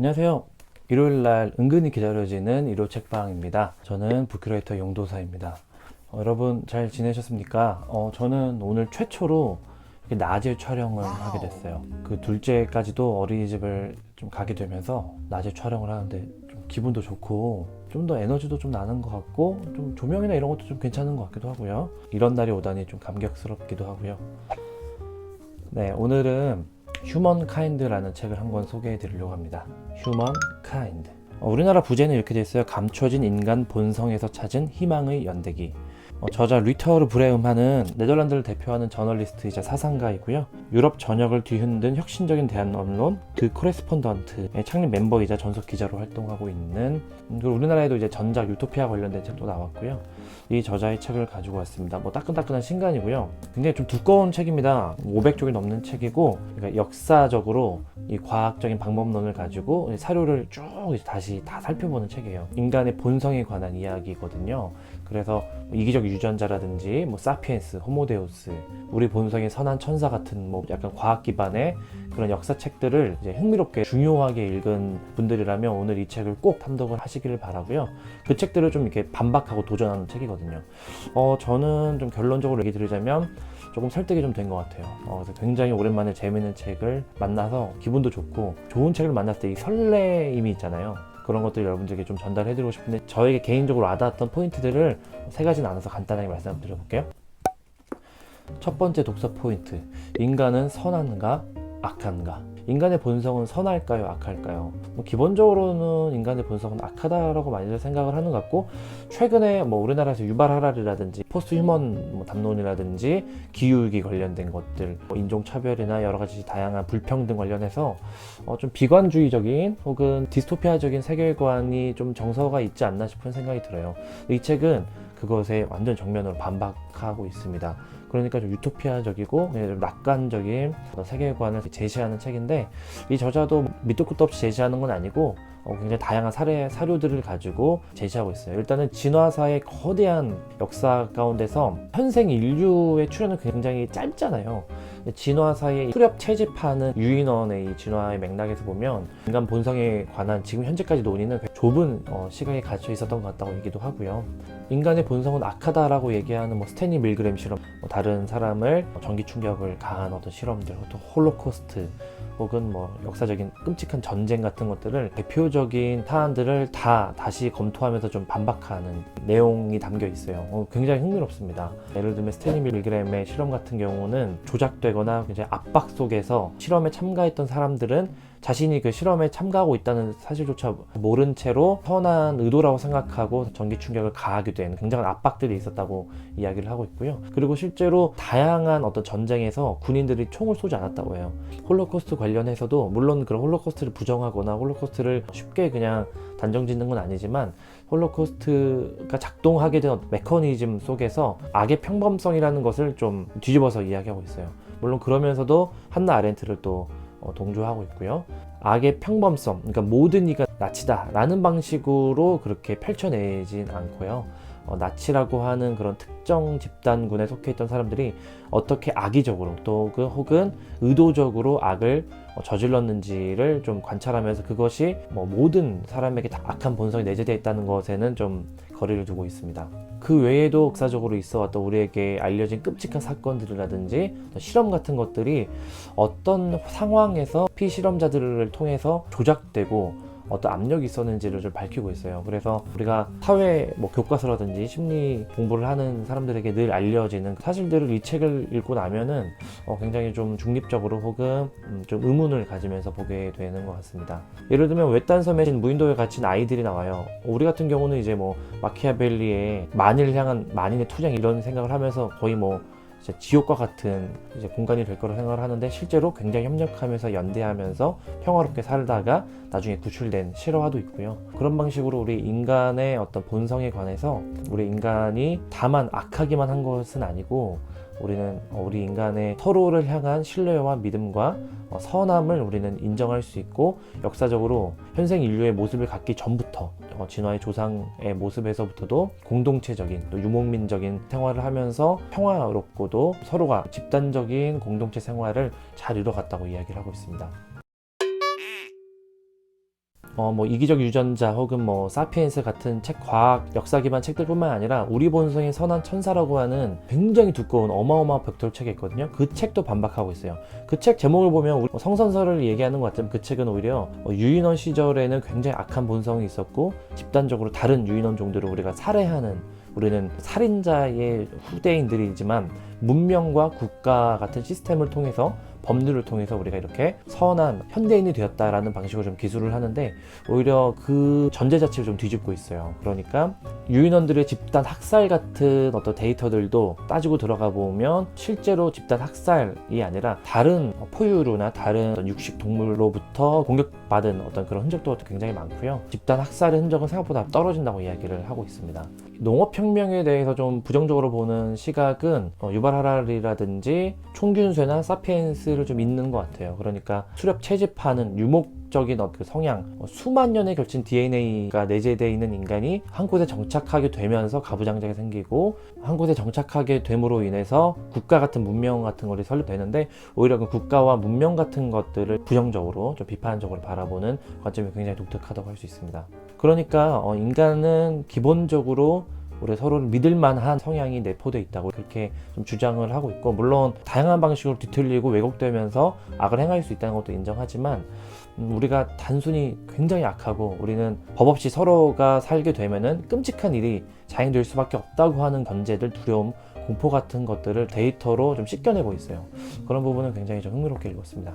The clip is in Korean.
안녕하세요. 일요일날 은근히 기다려지는 일요 책방입니다. 저는 부큐레이터 용도사입니다. 여러분 잘 지내셨습니까? 저는 오늘 최초로 이렇게 낮에 촬영을 하게 됐어요. 그 둘째까지도 어린이집을 좀 가게 되면서 낮에 촬영을 하는데 좀 기분도 좋고 좀 더 에너지도 좀 나는 것 같고 좀 조명이나 이런 것도 좀 괜찮은 것 같기도 하고요. 이런 날이 오다니 좀 감격스럽기도 하고요. 네, 오늘은 휴먼 카인드라는 책을 한 권 소개해 드리려고 합니다. 휴먼 카인드. 우리나라 부제는 이렇게 돼 있어요. 감춰진 인간 본성에서 찾은 희망의 연대기. 저자 리터르 브레움하는 네덜란드를 대표하는 저널리스트이자 사상가이고요. 유럽 전역을 뒤흔든 혁신적인 대한 언론 드 코레스폰던트의 창립 멤버이자 전속 기자로 활동하고 있는, 그리고 우리나라에도 이제 전작 유토피아 관련된 책도 나왔고요. 이 저자의 책을 가지고 왔습니다. 따끈따끈한 신간이고요. 굉장히 좀 두꺼운 책입니다. 500쪽이 넘는 책이고, 그러니까 역사적으로 이 과학적인 방법론을 가지고 사료를 쭉 다시 다 살펴보는 책이에요. 인간의 본성에 관한 이야기거든요. 그래서 이기적 유전자라든지 사피엔스, 호모데우스, 우리 본성의 선한 천사 같은 약간 과학 기반의 그런 역사책들을 이제 흥미롭게 중요하게 읽은 분들이라면 오늘 이 책을 꼭 탐독을 하시기를 바라고요. 그 책들을 좀 이렇게 반박하고 도전하는 책이거든요. 저는 좀 결론적으로 얘기 드리자면 조금 설득이 좀 된 것 같아요. 그래서 굉장히 오랜만에 재미있는 책을 만나서 기분도 좋고, 좋은 책을 만났을 때 이 설레임이 있잖아요. 그런 것들 여러분들에게 좀 전달해드리고 싶은데, 저에게 개인적으로 와닿았던 포인트들을 세 가지 나눠서 간단하게 말씀드려볼게요. 첫 번째 독서 포인트. 인간은 선한가 악한가? 인간의 본성은 선할까요 악할까요? 기본적으로는 인간의 본성은 악하다라고 많이들 생각을 하는 것 같고, 최근에 우리나라에서 유발 하랄이라든지 포스트 휴먼 담론이라든지 기후위기 관련된 것들, 인종차별이나 여러 가지 다양한 불평등 관련해서 좀 비관주의적인 혹은 디스토피아적인 세계관이 좀 정서가 있지 않나 싶은 생각이 들어요. 이 책은 그것에 완전 정면으로 반박하고 있습니다. 그러니까 좀 유토피아적이고 좀 낙관적인 세계관을 제시하는 책인데, 이 저자도 밑도 끝도 없이 제시하는 건 아니고 굉장히 다양한 사료들을 가지고 제시하고 있어요. 일단은 진화사의 거대한 역사 가운데서 현생 인류의 출현은 굉장히 짧잖아요. 진화사의 수렵 채집하는 유인원의 이 진화의 맥락에서 보면 인간 본성에 관한 지금 현재까지 논의는 좁은 시각에 갇혀 있었던 것 같다고 얘기도 하고요. 인간의 본성은 악하다라고 얘기하는 스탠리 밀그램 실험, 다른 사람을 전기 충격을 가한 어떤 실험들, 또 홀로코스트, 혹은 역사적인 끔찍한 전쟁 같은 것들을, 대표적인 사안들을 다 다시 검토하면서 좀 반박하는 내용이 담겨 있어요. 굉장히 흥미롭습니다. 예를 들면 스탠리 밀그램의 실험 같은 경우는 조작되거나 굉장히 압박 속에서 실험에 참가했던 사람들은 자신이 그 실험에 참가하고 있다는 사실조차 모른 채로 선한 의도라고 생각하고 전기 충격을 가하게 된 굉장한 압박들이 있었다고 이야기를 하고 있고요. 그리고 실제로 다양한 어떤 전쟁에서 군인들이 총을 쏘지 않았다고 해요. 홀로코스트 관련해서도 물론 그런 홀로코스트를 부정하거나 홀로코스트를 쉽게 그냥 단정 짓는 건 아니지만, 홀로코스트가 작동하게 된 메커니즘 속에서 악의 평범성이라는 것을 좀 뒤집어서 이야기하고 있어요. 물론 그러면서도 한나 아렌트를 또 동조하고 있고요. 악의 평범성, 그러니까 모든 이가 나치다 라는 방식으로 그렇게 펼쳐내진 않고요. 나치라고 하는 그런 특정 집단군에 속해 있던 사람들이 어떻게 악의적으로 또 혹은 의도적으로 악을 저질렀는지를 좀 관찰하면서, 그것이 모든 사람에게 다 악한 본성이 내재되어 있다는 것에는 좀 거리를 두고 있습니다. 그 외에도 역사적으로 있어왔던 우리에게 알려진 끔찍한 사건들이라든지 실험 같은 것들이 어떤 상황에서 피실험자들을 통해서 조작되고 어떤 압력이 있었는지를 좀 밝히고 있어요. 그래서 우리가 사회 교과서라든지 심리 공부를 하는 사람들에게 늘 알려지는 사실들을 이 책을 읽고 나면은 굉장히 좀 중립적으로 혹은 좀 의문을 가지면서 보게 되는 것 같습니다. 예를 들면 외딴 섬에 무인도에 갇힌 아이들이 나와요. 우리 같은 경우는 이제 마키아벨리의 만인을 향한 만인의 투쟁 이런 생각을 하면서 거의 지옥과 같은 공간이 될 거라고 생각을 하는데, 실제로 굉장히 협력하면서 연대하면서 평화롭게 살다가 나중에 구출된 실화도 있고요. 그런 방식으로 우리 인간의 어떤 본성에 관해서 우리 인간이 다만 악하기만 한 것은 아니고, 우리 인간의 서로를 향한 신뢰와 믿음과 선함을 우리는 인정할 수 있고, 역사적으로 현생 인류의 모습을 갖기 전부터 진화의 조상의 모습에서부터도 공동체적인 또 유목민적인 생활을 하면서 평화롭고도 서로가 집단적인 공동체 생활을 잘 이뤄갔다고 이야기를 하고 있습니다. 뭐 이기적 유전자 혹은 뭐 사피엔스 같은 책, 과학 역사 기반 책들뿐만 아니라 우리 본성의 선한 천사라고 하는 굉장히 두꺼운 어마어마한 벽돌책이 있거든요. 그 책도 반박하고 있어요. 그 책 제목을 보면 우리 성선설을 얘기하는 것 같지만 그 책은 오히려 유인원 시절에는 굉장히 악한 본성이 있었고 집단적으로 다른 유인원 종들을 우리가 살해하는, 우리는 살인자의 후대인들이지만 문명과 국가 같은 시스템을 통해서, 법률을 통해서 우리가 이렇게 선한 현대인이 되었다라는 방식으로 좀 기술을 하는데 오히려 그 전제 자체를 좀 뒤집고 있어요. 그러니까 유인원들의 집단 학살 같은 어떤 데이터들도 따지고 들어가 보면 실제로 집단 학살이 아니라 다른 포유류나 다른 어떤 육식 동물로부터 공격받은 어떤 그런 흔적도 굉장히 많고요. 집단 학살의 흔적은 생각보다 떨어진다고 이야기를 하고 있습니다. 농업혁명에 대해서 좀 부정적으로 보는 시각은 유발 하라리라든지 총균쇠나 사피엔스를 좀 있는 것 같아요. 그러니까 수렵 채집하는 유목적인 그 성향, 수만 년에 걸친 DNA가 내재되어 있는 인간이 한 곳에 정착하게 되면서 가부장제가 생기고 한 곳에 정착하게 됨으로 인해서 국가 같은 문명 같은 것이 설립되는데 오히려 그 국가와 문명 같은 것들을 부정적으로 좀 비판적으로 바라보는 관점이 굉장히 독특하다고 할 수 있습니다. 그러니까 인간은 기본적으로 우리 서로를 믿을 만한 성향이 내포되어 있다고 그렇게 좀 주장을 하고 있고, 물론 다양한 방식으로 뒤틀리고 왜곡되면서 악을 행할 수 있다는 것도 인정하지만 우리가 단순히 굉장히 악하고 우리는 법 없이 서로가 살게 되면은 끔찍한 일이 자행될 수밖에 없다고 하는 견제들, 두려움, 공포 같은 것들을 데이터로 좀 씻겨내고 있어요. 그런 부분은 굉장히 좀 흥미롭게 읽었습니다.